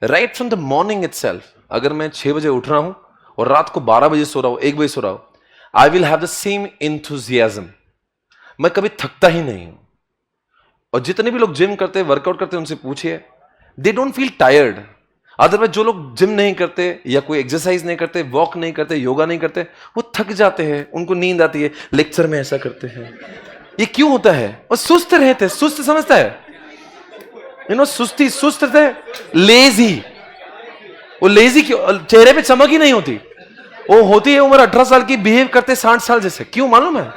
Right from the morning itself, अगर मैं 6 बजे उठ रहा हूं और रात को 12 बजे सो रहा हूं, 1 बजे सो रहा हूं, I will have the same enthusiasm. मैं कभी थकता ही नहीं हूं। और जितने भी लोग जिम करते हैं, वर्कआउट करते हैं, उनसे पूछिए, they don't feel tired. Otherwise जो लोग जिम नहीं करते या कोई एक्सरसाइज नहीं करते, वॉक नहीं करते, योगा नहीं करते, वो थक जाते हैं, उनको नींद आती है, लेक्चर में ऐसा करते हैं। ये क्यों होता है? और सुस्त रहते हैं। सुस्त समझता है, सुस्ती, सुस्त रहते हैं, लेजी। वो लेजी क्यों? चेहरे पे चमक ही नहीं होती। वो होती है उम्र 18 साल की, बिहेव करते 60 साल जैसे। क्यों मालूम है?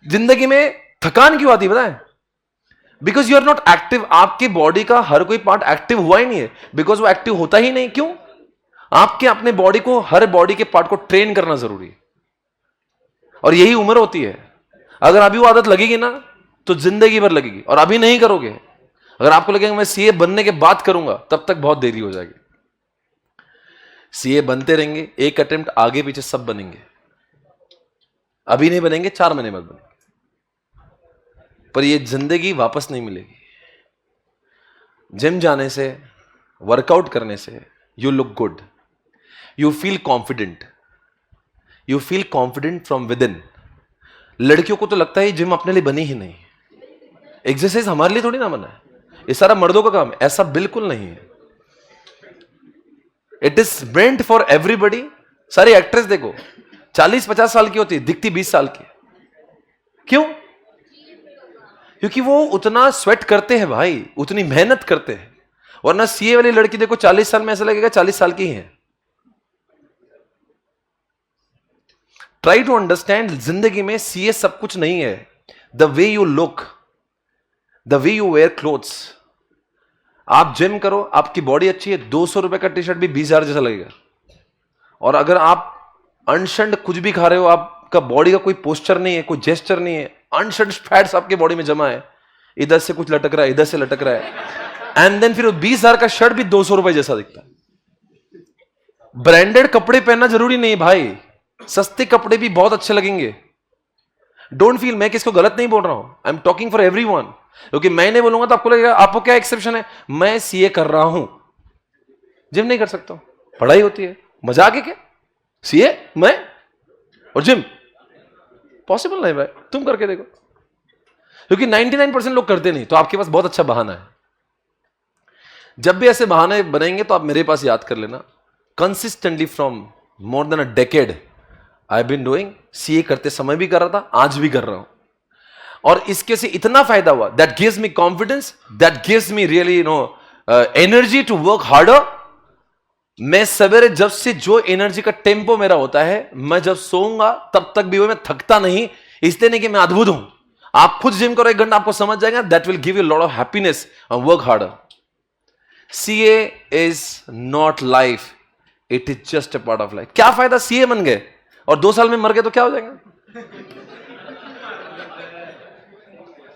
जिंदगी में थकान क्यों आती बताएं? Because you are not active. आपकी बॉडी का हर कोई पार्ट एक्टिव हुआ ही नहीं है, बिकॉज वो एक्टिव होता ही नहीं। क्यों? आपके अपने बॉडी को, हर बॉडी के पार्ट को ट्रेन करना जरूरी है, और यही उम्र होती है। अगर अभी वो आदत लगेगी ना, तो जिंदगी भर लगेगी। और अभी नहीं करोगे, अगर आपको लगेगा मैं सीए बनने के बाद करूंगा, तब तक बहुत देरी हो जाएगी। सीए बनते रहेंगे, एक अटेम्प्ट आगे पीछे सब बनेंगे। अभी नहीं बनेंगे, 4 महीने बाद बनेंगे, पर ये जिंदगी वापस नहीं मिलेगी। जिम जाने से, वर्कआउट करने से you look good, you feel confident, you feel confident from with in. लड़कियों को तो लगता है जिम अपने लिए बनी ही नहीं, एक्सरसाइज हमारे लिए थोड़ी ना बना है, ये सारा मर्दों का काम है। ऐसा बिल्कुल नहीं है। It is meant for everybody. सारी एक्ट्रेस देखो 40-50 साल की होती है, दिखती 20 साल की। क्यों? क्योंकि वो उतना स्वेट करते हैं भाई, उतनी मेहनत करते हैं। वरना सीए वाली लड़की देखो 40 साल में ऐसा लगेगा 40 साल की है। ट्राई टू अंडरस्टैंड, जिंदगी में सीए सब कुछ नहीं है। The way you look, the way you wear clothes. आप जिम करो, आपकी बॉडी अच्छी है, 200 रुपए का टी शर्ट भी 20,000 जैसा लगेगा। और अगर आप अनशंड कुछ भी खा रहे हो, आपका बॉडी का कोई पोस्चर नहीं है, कोई जेस्चर नहीं है, अनशंड फैट्स आपके बॉडी में जमा है, इधर से कुछ लटक रहा है, इधर से लटक रहा है, एंड देन फिर 20,000 का शर्ट भी 200 रुपए जैसा दिखता है। ब्रांडेड कपड़े पहनना जरूरी नहीं है भाई, सस्ते कपड़े भी बहुत अच्छे लगेंगे। डोंट फील, मैं किसको गलत नहीं बोल रहा हूं, I am talking for everyone. क्योंकि मैं नहीं बोलूंगा तो आपको लगेगा आपको क्या एक्सेप्शन है, मैं सीए कर रहा हूं, जिम नहीं कर सकता हूं, पढ़ाई होती है, मजाक है क्या? सीए मैं और जिम पॉसिबल नहीं भाई, तुम करके देखो। क्योंकि 99% लोग करते नहीं, तो आपके पास बहुत अच्छा बहाना है। जब भी ऐसे बहाने बनेंगे तो आप मेरे पास याद कर लेना। Consistently from more than a decade I been doing. CA करते समय भी कर रहा था, आज भी कर रहा हूं, और इसके से इतना फायदा हुआ, that gives me confidence, that gives me really energy to work harder. मैं सवेरे जब से जो एनर्जी का टेम्पो मेरा होता है, मैं जब सोऊंगा तब तक भी वो मैं थकता नहीं। इसलिए नहीं कि मैं अद्भुत हूं, आप खुद जिम करो 1 घंटा, आपको समझ जाएगा, that will give you lot of happiness and work harder. CA is not life, it is just a part of life. क्या फायदा सीए बन गए और 2 साल में मर गए तो क्या हो जाएगा?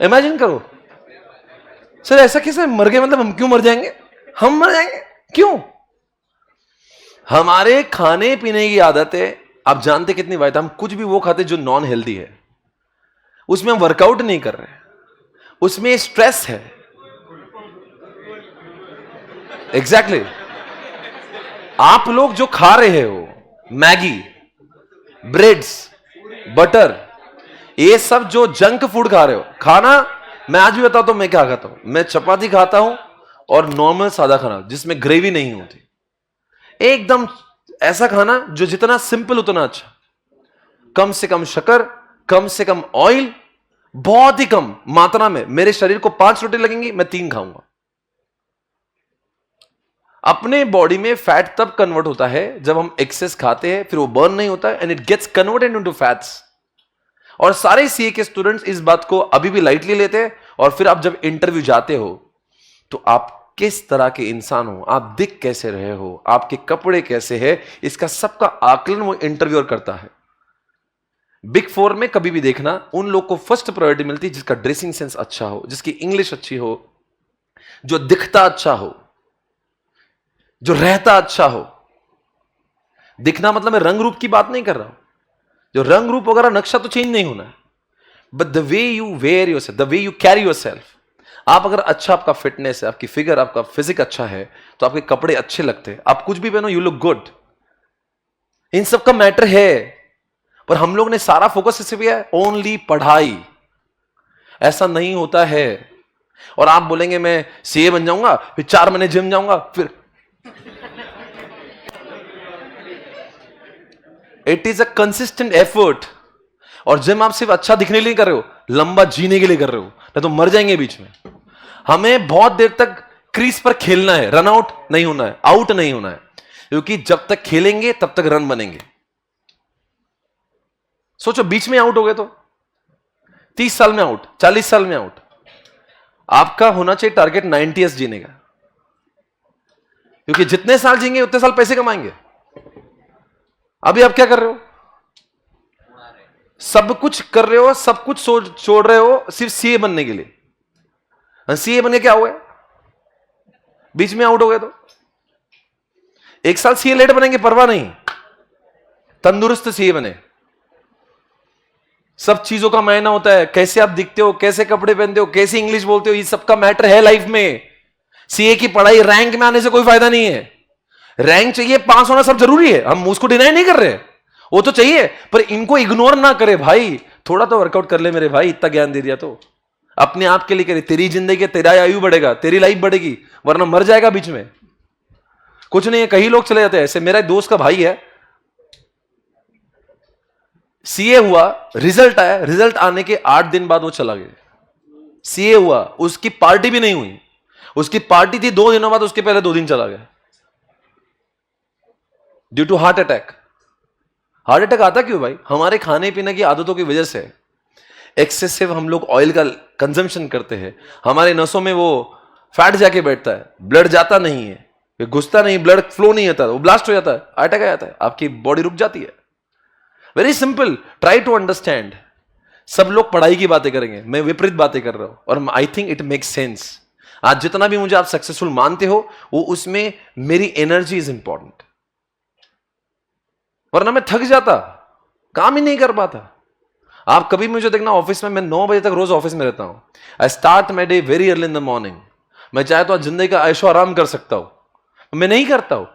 इमेजिन करो सर, ऐसा कैसे मर गए, मतलब हम क्यों मर जाएंगे? हम मर जाएंगे क्यों? हमारे खाने पीने की आदत है, आप जानते कितनी वायदा, हम कुछ भी वो खाते जो नॉन हेल्दी है, उसमें हम वर्कआउट नहीं कर रहे, उसमें स्ट्रेस है। एग्जैक्टली आप लोग जो खा रहे हो, मैगी, ब्रेड्स, बटर, ये सब जो जंक फूड खा रहे हो, खाना, मैं आज भी बताता हूं मैं क्या खाता हूं। मैं चपाती खाता हूं और नॉर्मल सादा खाना जिसमें ग्रेवी नहीं होती, एकदम ऐसा खाना जो जितना सिंपल उतना अच्छा। कम से कम शक्कर, कम से कम ऑयल, बहुत ही कम मात्रा में। मेरे शरीर को 5 रोटी लगेंगी, मैं 3 खाऊंगा। अपने बॉडी में फैट तब कन्वर्ट होता है जब हम एक्सेस खाते हैं, फिर वो बर्न नहीं होता and it gets converted into fats. और सारे सीए के स्टूडेंट्स इस बात को अभी भी लाइटली लेते हैं। और फिर आप जब इंटरव्यू जाते हो तो आप किस तरह के इंसान हो, आप दिख कैसे रहे हो, आपके कपड़े कैसे हैं, इसका सबका आकलन वो इंटरव्यूअर करता है। बिग 4 में कभी भी देखना, उन लोग को फर्स्ट प्रायोरिटी मिलती है जिसका ड्रेसिंग सेंस अच्छा हो, जिसकी इंग्लिश अच्छी हो, जो दिखता अच्छा हो, जो रहता अच्छा हो। दिखना मतलब मैं रंग रूप की बात नहीं कर रहा हूं, जो रंग रूप वगैरह नक्शा तो चेंज नहीं होना है, but the way you wear yourself, the way you carry yourself. आप अगर अच्छा, आपका फिटनेस है, आपकी फिगर, आपका फिजिक अच्छा है, तो आपके कपड़े अच्छे लगते हैं, आप कुछ भी पहनो यू लुक गुड। इन सब का मैटर है, पर हम लोग ने सारा फोकस इसे भी है ओनली पढ़ाई। ऐसा नहीं होता है। और आप बोलेंगे मैं सीए बन जाऊंगा, फिर 4 महीने जिम जाऊंगा, फिर it is a consistent effort. और जिम आप सिर्फ अच्छा दिखने के लिए कर रहे हो, लंबा जीने के लिए कर रहे हो, नहीं तो मर जाएंगे बीच में। हमें बहुत देर तक क्रीज पर खेलना है, रन आउट नहीं होना है, आउट नहीं होना है, क्योंकि जब तक खेलेंगे तब तक रन बनेंगे। सोचो बीच में आउट हो गए तो 30 साल में आउट, 40 साल में आउट। आपका होना चाहिए टारगेट 90 ईयर्स जीने का, क्योंकि जितने साल जीएंगे उतने साल पैसे कमाएंगे। अभी आप क्या कर रहे हो? सब कुछ कर रहे हो, सब कुछ छोड़ रहे हो सिर्फ सीए बनने के लिए। सीए बने क्या हुआ? बीच में आउट हो गए तो 1 साल सीए लेट बनेंगे, परवाह नहीं, तंदुरुस्त सीए बने। सब चीजों का मायना होता है, कैसे आप दिखते हो, कैसे कपड़े पहनते हो, कैसे इंग्लिश बोलते हो, ये सबका मैटर है लाइफ में। सीए की पढ़ाई रैंक में आने से कोई फायदा नहीं है। रैंक चाहिए, पास होना सब जरूरी है, हम उसको डिनाई नहीं कर रहे, वो तो चाहिए, पर इनको इग्नोर ना करे भाई। थोड़ा तो वर्कआउट कर ले मेरे भाई, इतना ज्ञान दे दिया तो अपने आप के लिए करे। तेरी जिंदगी, तेरा आयु बढ़ेगा, तेरी लाइफ बढ़ेगी, वरना मर जाएगा बीच में। कुछ नहीं है, कई लोग चले जाते हैं ऐसे। मेरा एक दोस्त का भाई है, सीए हुआ, रिजल्ट आया, रिजल्ट आने के 8 दिन बाद वो चला गया। सीए हुआ, उसकी पार्टी भी नहीं हुई, उसकी पार्टी थी 2 दिनों बाद, उसके पहले 2 दिन चला गया due to heart attack. Heart attack आता क्यों भाई? हमारे खाने पीने की आदतों की वजह से। एक्सेसिव हम लोग ऑयल का कंजम्पशन करते हैं, हमारे नसों में वो फैट जाके बैठता है, ब्लड जाता नहीं है, घुसता नहीं, ब्लड फ्लो नहीं होता, वो ब्लास्ट हो जाता है, अटैक आ जाता है, आपकी बॉडी रुक जाती है। Very simple, try to understand. सब लोग पढ़ाई की बातें करेंगे, मैं विपरीत बातें कर रहा हूं, और I think it makes sense. आज जितना भी मुझे आप सक्सेसफुल मानते हो, वो उसमें मेरी एनर्जी इज इंपॉर्टेंट, वरना मैं थक जाता, काम ही नहीं कर पाता। आप कभी मुझे देखना ऑफिस में, मैं 9 बजे तक रोज ऑफिस में रहता हूं। I start my day very early in the morning. मैं चाहे तो आज जिंदगी का ऐशो आराम कर सकता हूं, मैं नहीं करता हूं,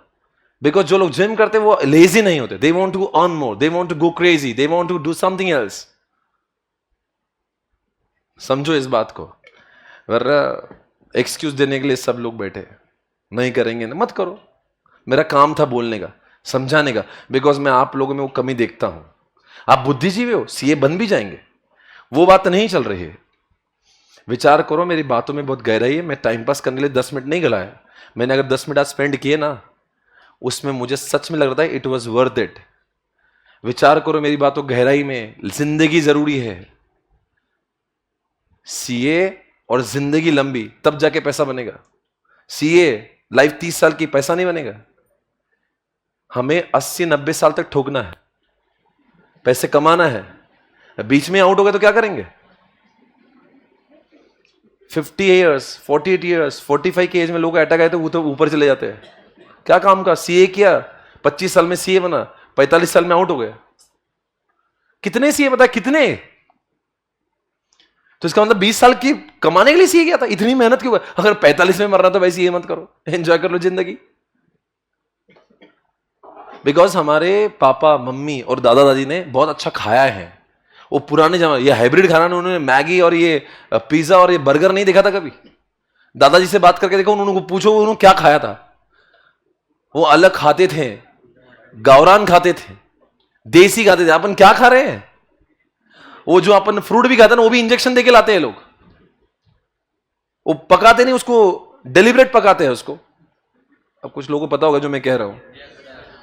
बिकॉज जो लोग जिम करते हैं वो लेजी नहीं होते, they want to earn more, they want to go crazy, they want to do something else. समझो इस बात को, वरना एक्सक्यूज देने के लिए सब लोग बैठे, नहीं करेंगे ना, मत करो। मेरा काम था बोलने का, समझाने का, बिकॉज मैं आप लोगों में वो कमी देखता हूं। आप बुद्धिजीवी हो, सीए बन भी जाएंगे, वो बात नहीं चल रही है। विचार करो, मेरी बातों में बहुत गहराई है। मैं टाइम पास करने के लिए 10 मिनट नहीं गलाया, मैंने अगर 10 मिनट आज स्पेंड किए ना, उसमें मुझे सच में लग रहा है इट वॉज वर्थ इट। विचार करो मेरी बातों गहराई में। जिंदगी जरूरी है, सीए और जिंदगी लंबी, तब जाके पैसा बनेगा। सीए लाइफ 30 साल की, पैसा नहीं बनेगा। हमें 80-90 साल तक ठोकना है, पैसे कमाना है। बीच में आउट हो गए तो क्या करेंगे? 50 ईयर्स, 48 ईयर्स, 45 की एज में लोग अटैक आए तो वो तो ऊपर चले जाते हैं। क्या काम का? सीए किया, 25 साल में सीए बना, 45 साल में आउट हो गया। कितने सीए बता, कितने? तो इसका मतलब 20 साल की कमाने के लिए सीए किया था, इतनी मेहनत क्यों? अगर 45 में मरना तो भाई सीए मत करो, एंजॉय कर लो जिंदगी। बिकॉज हमारे पापा मम्मी और दादा दादी ने बहुत अच्छा खाया है। वो पुराने जमाने, ये हाइब्रिड खाना, उन्होंने मैगी और ये पिज्जा और ये बर्गर नहीं देखा था कभी। दादाजी से बात करके देखो, उन्होंने पूछो उन्होंने क्या खाया था। वो अलग खाते थे, गावरान खाते थे, देसी खाते थे। अपन क्या खा रहे हैं? वो जो अपन फ्रूट भी खाते हैं ना, वो भी इंजेक्शन देके लाते हैं लोग। वो पकाते नहीं उसको, डेलिब्रेट पकाते हैं उसको। अब कुछ लोगों को पता होगा जो मैं कह रहा हूं।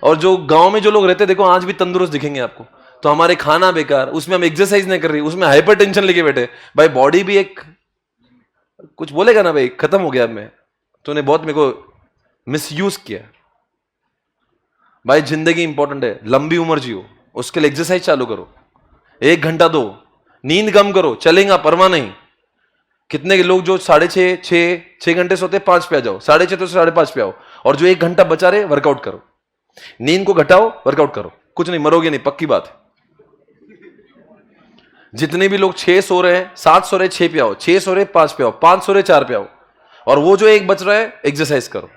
और जो गांव में जो लोग रहते हैं, देखो आज भी तंदुरुस्त दिखेंगे आपको। तो हमारे खाना बेकार, उसमें हम एक्सरसाइज नहीं कर रही, उसमें हाइपर टेंशन लेके बैठे भाई। बॉडी भी एक कुछ बोलेगा ना भाई, खत्म हो गया। मैं तूने बहुत मेरे को मिसयूज किया भाई। जिंदगी इंपॉर्टेंट है, लंबी उम्र जियो, उसके लिए एक्सरसाइज चालू करो, 1 घंटा दो, नींद कम करो, चलेगा परवाह नहीं। कितने लोग जो 6.5 घंटे सोते, 5 पे आ जाओ, 6.5 तो 5:30 पे आओ। और जो 1 घंटा बचा रहे, वर्कआउट करो, नींद को घटाओ, वर्कआउट करो, कुछ नहीं, मरोगे नहीं, पक्की बात है। जितने भी लोग 6 सो रहे हैं, 7 सो रहे 6 पे आओ, 6 सो रहे 5 पे आओ, 5 सो रहे 4 पे आओ, और वो जो एक बच रहा है एक्सरसाइज करो।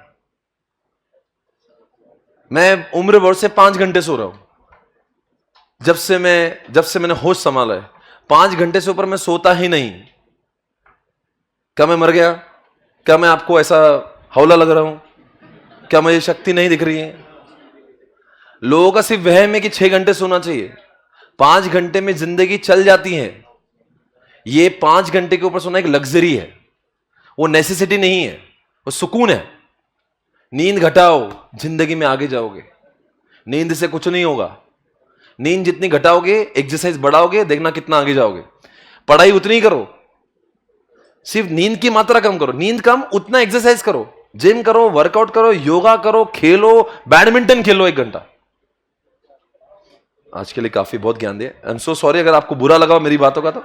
मैं उम्र भर से 5 घंटे सो रहा हूं, जब से मैंने होश संभाला है। 5 घंटे से ऊपर मैं सोता ही नहीं। क्या मैं मर गया? क्या मैं आपको ऐसा हौला लग रहा हूं? क्या मुझे शक्ति नहीं दिख रही है? लोगों का सिर्फ वहम है कि 6 घंटे सोना चाहिए। 5 घंटे में जिंदगी चल जाती है। ये 5 घंटे के ऊपर सोना एक लग्जरी है, वो नेसेसिटी नहीं है, वो सुकून है। नींद घटाओ, जिंदगी में आगे जाओगे। नींद से कुछ नहीं होगा। नींद जितनी घटाओगे, एक्सरसाइज बढ़ाओगे, देखना कितना आगे जाओगे। पढ़ाई उतनी करो, सिर्फ नींद की मात्रा कम करो। नींद कम, उतना एक्सरसाइज करो, जिम करो, वर्कआउट करो, योगा करो, खेलो, बैडमिंटन खेलो 1 घंटा। आज के लिए काफी बहुत ज्ञान दिया। आई एम सो सॉरी अगर आपको बुरा लगा मेरी बातों का तो।